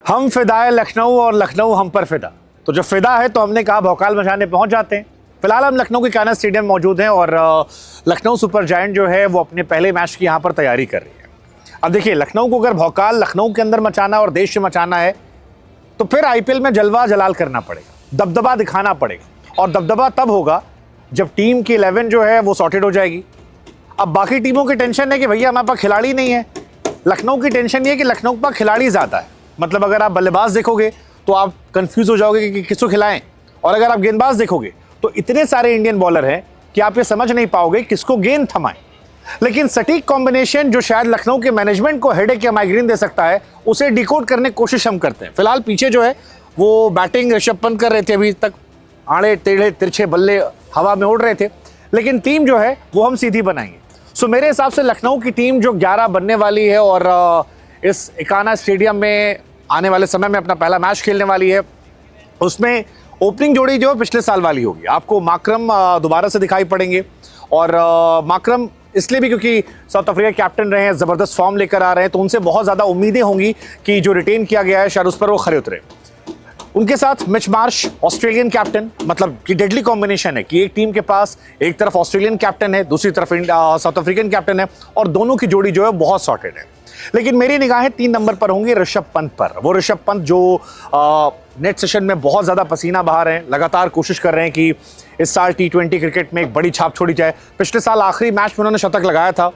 हम फिदा है लखनऊ और लखनऊ हम पर फिदा। तो जब फिदा है तो हमने कहा भौकाल मचाने पहुंच जाते हैं। फिलहाल हम लखनऊ के कान्हा स्टेडियम मौजूद हैं और लखनऊ सुपर जायंट जो है वो अपने पहले मैच की यहाँ पर तैयारी कर रही है। अब देखिए, लखनऊ को अगर भौकाल लखनऊ के अंदर मचाना और देश में मचाना है तो फिर आईपीएल में जलवा जलाल करना पड़ेगा, दबदबा दिखाना पड़ेगा। और दबदबा तब होगा जब टीम की 11 जो है वो सॉर्टेड हो जाएगी। अब बाकी टीमों की टेंशन है कि भैया हमारे पास खिलाड़ी नहीं है। लखनऊ की टेंशन ये है कि लखनऊ के पास खिलाड़ी ज़्यादा है। मतलब अगर आप बल्लेबाज देखोगे तो आप कंफ्यूज हो जाओगे कि किसको खिलाएं, और अगर आप गेंदबाज देखोगे तो इतने सारे इंडियन बॉलर हैं कि आप ये समझ नहीं पाओगे किसको गेंद थमाएं। लेकिन सटीक कॉम्बिनेशन जो शायद लखनऊ के मैनेजमेंट को हेडेक या माइग्रेन दे सकता है, उसे डिकोड करने की कोशिश हम करते हैं। फिलहाल पीछे जो है वो बैटिंग ऋषभ पंत कर रहे थे, अभी तक आड़े टेढ़े तिरछे बल्ले हवा में उड़ रहे थे, लेकिन टीम जो है वो हम सीधी बनाएंगे। सो मेरे हिसाब से लखनऊ की टीम जो 11 बनने वाली है और इस कान्हा स्टेडियम में आने वाले समय में अपना पहला मैच खेलने वाली है, उसमें ओपनिंग जोड़ी जो पिछले साल वाली होगी। आपको माकरम दोबारा से दिखाई पड़ेंगे, और माकरम इसलिए भी क्योंकि साउथ अफ्रीका कैप्टन रहे हैं, ज़बरदस्त फॉर्म लेकर आ रहे हैं, तो उनसे बहुत ज़्यादा उम्मीदें होंगी कि जो रिटेन किया गया है शायद उस पर वो खरे उतरे। उनके साथ मिच मार्श ऑस्ट्रेलियन कैप्टन, मतलब कि डेडली कॉम्बिनेशन है कि एक टीम के पास एक तरफ ऑस्ट्रेलियन कैप्टन है, दूसरी तरफ साउथ अफ्रीकन कैप्टन है, और दोनों की जोड़ी जो है बहुत सॉर्टेड है। लेकिन मेरी निगाहें 3 नंबर पर होंगी ऋषभ पंत पर। वो ऋषभ पंत जो नेट सेशन में बहुत ज़्यादा पसीना बहा रहे हैं, लगातार कोशिश कर रहे हैं कि इस साल T20 क्रिकेट में एक बड़ी छाप छोड़ी जाए। पिछले साल आखिरी मैच में उन्होंने शतक लगाया था।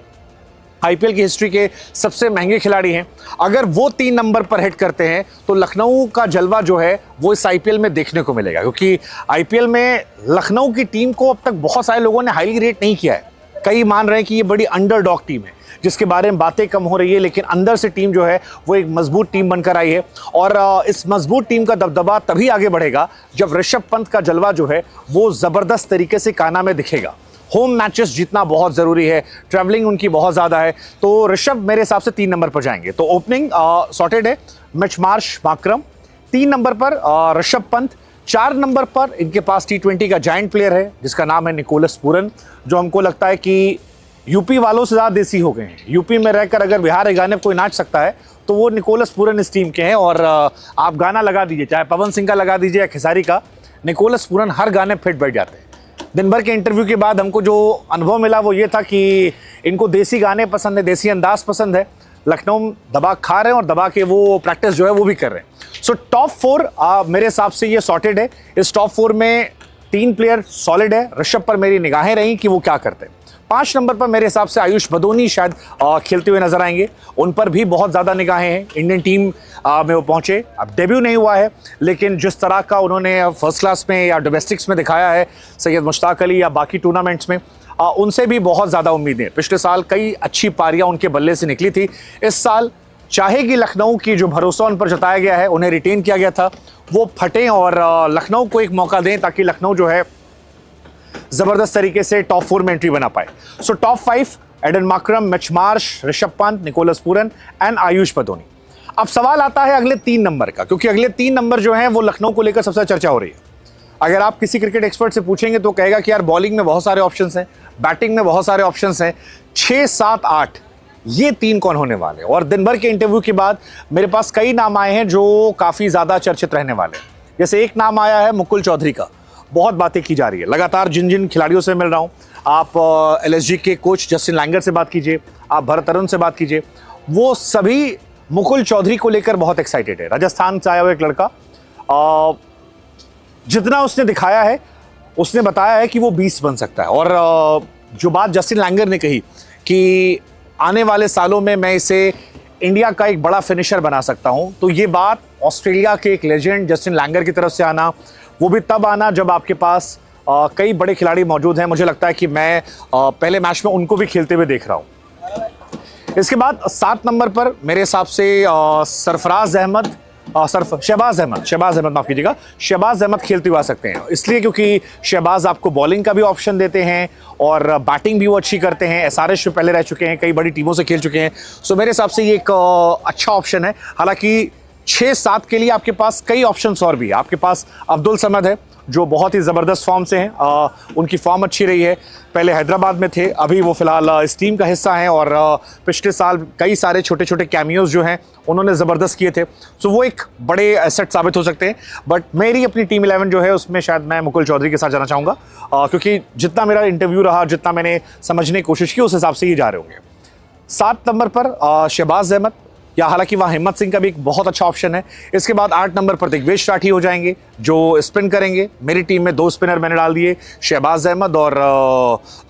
आईपीएल की हिस्ट्री के सबसे महंगे खिलाड़ी हैं। अगर वो 3 नंबर पर हिट करते हैं तो लखनऊ का जलवा जो है वो इस आईपीएल में देखने को मिलेगा, क्योंकि आईपीएल में लखनऊ की टीम को अब तक बहुत सारे लोगों ने हाईली रेट नहीं किया है। कई मान रहे हैं कि ये बड़ी अंडरडॉग टीम है जिसके बारे में बातें कम हो रही है, लेकिन अंदर से टीम जो है वो एक मजबूत टीम बनकर आई है। और इस मजबूत टीम का दबदबा तभी आगे बढ़ेगा जब ऋषभ पंत का जलवा जो है वो ज़बरदस्त तरीके से कान्हा में दिखेगा। होम मैचेस जीतना बहुत ज़रूरी है, ट्रैवलिंग उनकी बहुत ज़्यादा है, तो ऋषभ मेरे हिसाब से 3 नंबर पर जाएंगे। तो ओपनिंग सॉर्टेड है, मिच मार्श माकरम। 3 नंबर पर ऋषभ पंत। 4 नंबर पर इनके पास T20 का जायंट प्लेयर है जिसका नाम है निकोलस पूरन, जो हमको लगता है कि यूपी वालों से ज़्यादा देसी हो गए हैं। यूपी में रहकर अगर बिहार के गाने पर कोई नाच सकता है तो वो निकोलस पूरन इस टीम के हैं। और आप गाना लगा दीजिए, चाहे पवन सिंह का लगा दीजिए या खेसारी का, निकोलस पूरन हर गाने फिट बैठ जाते हैं। दिन भर के इंटरव्यू के बाद हमको जो अनुभव मिला वो ये था कि इनको देसी गाने पसंद है, देसी अंदाज पसंद है। लखनऊ दबा खा रहे हैं और दबा के वो प्रैक्टिस जो है वो भी कर रहे हैं। सो टॉप 4 मेरे हिसाब से ये सॉर्टेड है। इस टॉप 4 में 3 प्लेयर सॉलिड है। ऋषभ पर मेरी निगाहें रहीं कि वो क्या करते हैं। 5 नंबर पर मेरे हिसाब से आयुष बदोनी शायद खेलते हुए नजर आएंगे। उन पर भी बहुत ज़्यादा निगाहें हैं। इंडियन टीम में वो पहुंचे, अब डेब्यू नहीं हुआ है, लेकिन जिस तरह का उन्होंने फर्स्ट क्लास में या डोमेस्टिक्स में दिखाया है, सैयद मुश्ताक अली या बाकी टूर्नामेंट्स में, उनसे भी बहुत ज़्यादा उम्मीदें। पिछले साल कई अच्छी पारियां उनके बल्ले से निकली थी। इस साल चाहेगी लखनऊ की जो भरोसा उन पर जताया गया है, उन्हें रिटेन किया गया था, वो फटें और लखनऊ को एक मौका दें ताकि लखनऊ जो है जबरदस्त तरीके से टॉप 4 में एंट्री बना पाए। So top 5 Aiden Markram, Mitch Marsh, Rishabh Pant, Nicholas Pooran and Ayush Badoni. अब सवाल आता है अगले 3 नंबर का, क्योंकि अगले 3 नंबर जो हैं वो लखनऊ को लेकर सबसे चर्चा हो रही है। अगर आप किसी क्रिकेट एक्सपर्ट से पूछेंगे तो कहेगा कि यार बॉलिंग में बहुत सारे ऑप्शंस हैं, बैटिंग में बहुत सारे ऑप्शंस हैं, 6, 7, 8 ये 3 कौन होने वाले। और दिन भर के इंटरव्यू के बाद मेरे पास कई नाम आए हैं जो काफ़ी ज़्यादा चर्चित रहने वाले हैं। जैसे एक नाम आया है मुकुल चौधरी का, बहुत बातें की जा रही है। लगातार जिन जिन खिलाड़ियों से मिल रहा हूँ, आप LSG के कोच जस्टिन लैंगर से बात कीजिए, आप भरत अरुण से बात कीजिए, वो सभी मुकुल चौधरी को लेकर बहुत एक्साइटेड है। राजस्थान से आया हुआ एक लड़का, जितना उसने दिखाया है उसने बताया है कि वो 20 बन सकता है। और जो बात जस्टिन लैंगर ने कही कि आने वाले सालों में मैं इसे इंडिया का एक बड़ा फिनिशर बना सकता हूं, तो ये बात ऑस्ट्रेलिया के एक लेजेंड जस्टिन लैंगर की तरफ से आना, वो भी तब आना जब आपके पास कई बड़े खिलाड़ी मौजूद हैं। मुझे लगता है कि मैं पहले मैच में उनको भी खेलते हुए देख रहा हूं। इसके बाद 7 नंबर पर मेरे हिसाब से शहबाज अहमद माफ कीजिएगा, शहबाज अहमद खेलते हुए आ सकते हैं। इसलिए क्योंकि शहबाज आपको बॉलिंग का भी ऑप्शन देते हैं और बैटिंग भी वो अच्छी करते हैं। SRH में पहले रह चुके हैं, कई बड़ी टीमों से खेल चुके हैं। सो मेरे हिसाब से ये एक अच्छा ऑप्शन है। हालांकि 6-7 के लिए आपके पास कई ऑप्शंस और भी है। आपके पास अब्दुल समद है, जो बहुत ही ज़बरदस्त फॉर्म से हैं। उनकी फॉर्म अच्छी रही है, पहले हैदराबाद में थे, अभी वो फ़िलहाल इस टीम का हिस्सा हैं और पिछले साल कई सारे छोटे छोटे कैमियोज़ जो हैं उन्होंने ज़बरदस्त किए थे। सो वो एक बड़े एसेट साबित हो सकते हैं। बट मेरी अपनी टीम 11 जो है उसमें शायद मैं मुकुल चौधरी के साथ जाना चाहूँगा, क्योंकि जितना मेरा इंटरव्यू रहा, जितना मैंने समझने की कोशिश की, उस हिसाब से ये जा रहे होंगे। 7 नंबर पर शहबाज अहमद, या हालांकि वहाँ हिम्मत सिंह का भी एक बहुत अच्छा ऑप्शन है। इसके बाद 8 नंबर पर दिग्वेश राठी हो जाएंगे जो स्पिन करेंगे। मेरी टीम में 2 स्पिनर मैंने डाल दिए, शहबाज अहमद और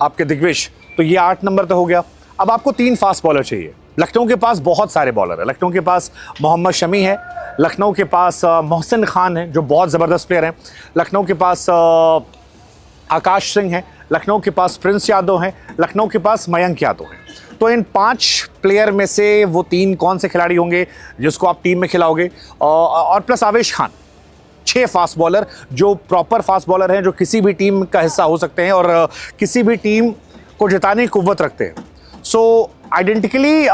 आपके दिग्वेश, तो ये 8 नंबर तो हो गया। अब आपको 3 फास्ट बॉलर चाहिए। लखनऊ के पास बहुत सारे बॉलर हैं। लखनऊ के पास मोहम्मद शमी है, लखनऊ के पास मोहसिन खान है जो बहुत ज़बरदस्त प्लेयर हैं, लखनऊ के पास आकाश सिंह है, लखनऊ के पास प्रिंस यादव हैं, लखनऊ के पास मयंक यादव हैं। तो इन 5 प्लेयर में से वो 3 कौन से खिलाड़ी होंगे जिसको आप टीम में खिलाओगे? और प्लस आवेश खान, 6 फास्ट बॉलर जो प्रॉपर फास्ट बॉलर हैं, जो किसी भी टीम का हिस्सा हो सकते हैं और किसी भी टीम को जिताने की कुव्वत रखते हैं। सो आइडेंटिकली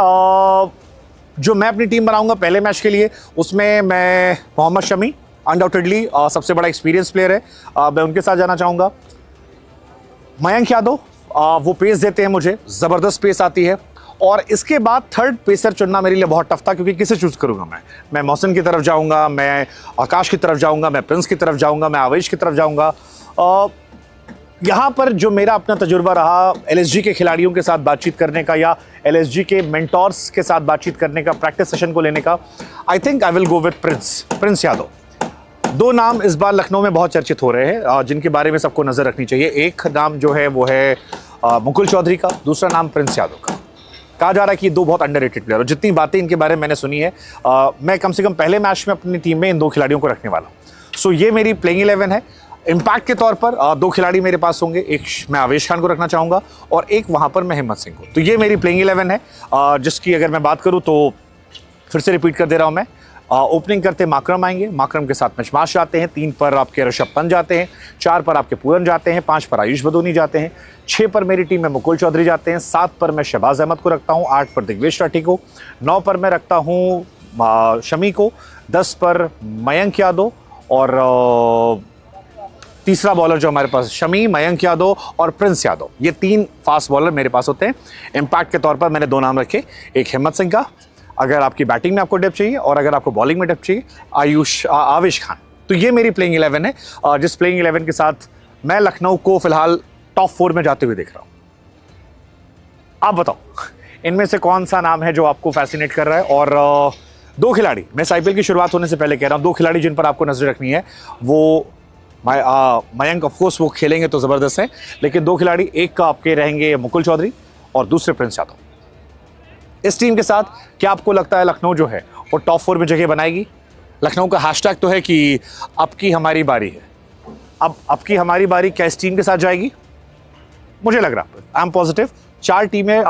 जो मैं अपनी टीम बनाऊंगा पहले मैच के लिए, उसमें मैं मोहम्मद शमी अनडाउटेडली सबसे बड़ा एक्सपीरियंस प्लेयर है, मैं उनके साथ जाना चाहूँगा। मयंक यादव, वो पेस देते हैं मुझे, ज़बरदस्त पेस आती है। और इसके बाद थर्ड पेसर चुनना मेरे लिए बहुत टफ था, क्योंकि किसे चूज़ करूँगा मैं मोहसिन की तरफ जाऊँगा, मैं आकाश की तरफ जाऊँगा, मैं प्रिंस की तरफ जाऊँगा, मैं आवेश की तरफ जाऊँगा। यहाँ पर जो मेरा अपना तजुर्बा रहा LSG के खिलाड़ियों के साथ बातचीत करने का, या LSG के मेंटोर्स के साथ बातचीत करने का, प्रैक्टिस सेशन को लेने का, I think I will go with Prince Yadav. 2 नाम इस बार लखनऊ में बहुत चर्चित हो रहे हैं, जिनके बारे में सबको नज़र रखनी चाहिए। एक नाम जो है वो है मुकुल चौधरी का, दूसरा नाम प्रिंस यादव का। कहा जा रहा है कि ये 2 बहुत अंडररेटेड प्लेयर, और जितनी बातें इनके बारे में मैंने सुनी है, मैं कम से कम पहले मैच में अपनी टीम में इन 2 खिलाड़ियों को रखने वाला हूँ। सो ये मेरी प्लेइंग 11 है। इम्पैक्ट के तौर पर 2 खिलाड़ी मेरे पास होंगे, एक मैं आवेश खान को रखना चाहूँगा और एक वहाँ पर मैं हिम्मत सिंह को। तो ये मेरी प्लेइंग 11 है, जिसकी अगर मैं बात करूँ तो फिर से रिपीट कर दे रहा हूँ मैं। ओपनिंग करते माकरम आएंगे, माकरम के साथ मिशमाश जाते हैं, 3 पर आपके ऋषभ पंत जाते हैं, 4 पर आपके पूरन जाते हैं, 5 पर आयुष बदोनी जाते हैं, 6 पर मेरी टीम में मुकुल चौधरी जाते हैं, 7 पर मैं शहबाज अहमद को रखता हूँ, 8 पर दिग्वेश राठी को, 9 पर मैं रखता हूँ शमी को, 10 पर मयंक यादव और तीसरा बॉलर जो हमारे पास शमी, मयंक यादव और प्रिंस यादव। ये 3 फास्ट बॉलर मेरे पास होते हैं। इम्पैक्ट के तौर पर मैंने 2 नाम रखे, एक हिम्मत सिंह का अगर आपकी बैटिंग में आपको डेप्थ चाहिए, और अगर आपको बॉलिंग में डेप्थ चाहिए आवेश खान। तो ये मेरी प्लेइंग 11 है, जिस प्लेइंग 11 के साथ मैं लखनऊ को फिलहाल टॉप 4 में जाते हुए देख रहा हूँ। आप बताओ इनमें से कौन सा नाम है जो आपको फैसिनेट कर रहा है? और 2 खिलाड़ी, मैं IPL की शुरुआत होने से पहले कह रहा हूँ, 2 खिलाड़ी जिन पर आपको नजर रखनी है, वो मयंक ऑफकोर्स वो खेलेंगे तो ज़बरदस्त है, लेकिन 2 खिलाड़ी, एक का आपके रहेंगे मुकुल चौधरी और दूसरे प्रिंस यादव। इस टीम के साथ क्या आपको लगता है लखनऊ जो है वो टॉप 4 में जगह बनाएगी? लखनऊ का हैशटैग तो है कि अब की हमारी बारी है। अब की हमारी बारी क्या इस टीम के साथ जाएगी? मुझे लग रहा है, आई एम पॉजिटिव। 4 टीमें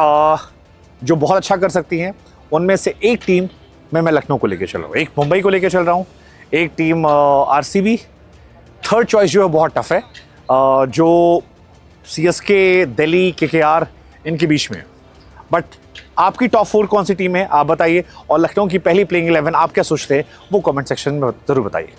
जो बहुत अच्छा कर सकती हैं, उनमें से एक टीम में मैं लखनऊ को लेकर चल रहा हूँ, एक मुंबई को लेकर चल रहा हूँ, एक टीम RCB, थर्ड चॉइस जो है बहुत टफ है, जो CSK, दिल्ली, KKR इनके बीच में। बट आपकी टॉप 4 कौन सी टीम है आप बताइए, और लखनऊ की पहली प्लेइंग 11 आप क्या सोचते हैं वो कमेंट सेक्शन में ज़रूर बताइए।